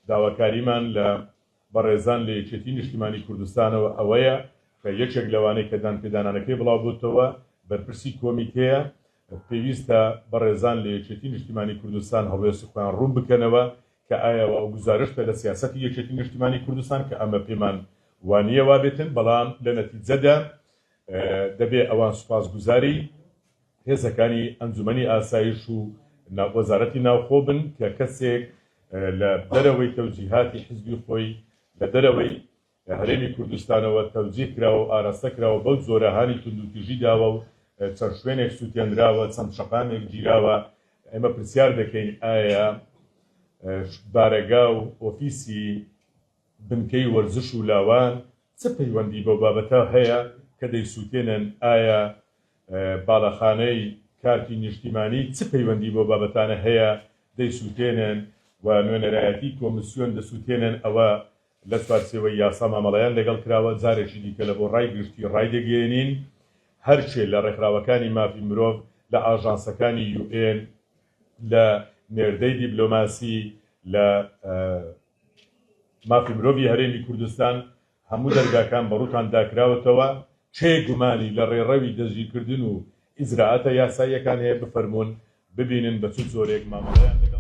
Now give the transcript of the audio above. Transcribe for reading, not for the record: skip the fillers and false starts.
داواکاریمان لە بەڕێزان لە یەکێتی نیشتیمانی کوردستانەوە ئەوەیە کە یەکێک لەوانەی کە دانپێدانانەکەی بڵاو بووتەوە بەرپرسی کۆمیتەیە پێویستە بەڕێزان لە یەکێتی نیشتیمانی کوردستان هەڵوێستی خۆیان ڕوون بکەنەوە کە ئایا ئەو گزارشتە لە سیاسەتی یەکێتی نیشتیمانی کوردستان کە ئەمە پێمان وانییە وابێتن بەڵام لە نەتیجەدا دەبێ ئەوان سوپاسگوزاری هێزەکانی ئەنجومەنی ئاسایش و وەزارەتی ناوخۆ بن کە کەسێک لە دەرەوەی تەوجیهاتی حزبی خۆی لە دەرەوەی هەرێمی کوردستانەوە تەوجیه کراوە و ئاراستە کراوە بەو جۆرەهانی توندوتیژی داوە و چەند شوێنێک سووتێنراوە چەند شەقامێک گیراوە ئێمە پرسیار دەکەین ئایا بارەگا و ئۆفیسی بنکەی وەرزش و لاوان چ پەیوەندی بەو بابەتە هەیە کە دەیسووتێنن ئایا باڵەخانەی کارتی نیشتیمانی چ پەیوەندی بۆ بابەتانە هەیە دەیسووتێنن و نوێنەرایەتی کۆمسیۆن دەسووتێنن ئەوە لە چوارچێوەی یاسا مامەڵەیان لەگەڵ کراوە جارێکی دیکە لە بۆ ڕای گشتی ڕای دەگەێنین هەرچێ لە ڕێکخراوەکانی مافی مرۆڤ لە ئاژانسەکانی UN لە نێردەی دیبلۆماسی لە مافی مرۆڤی هەرێمی کوردستان هەموو دەرگاکان بەڕووتان داکراوەتەوە چێ گومانی لە ڕێڕەوی دەژیرکردن و ئیجراعاتە یاساییەکان هەیە بفەرمونون ببینن بە چ جۆرێک مامەڵەیان لەگەڵ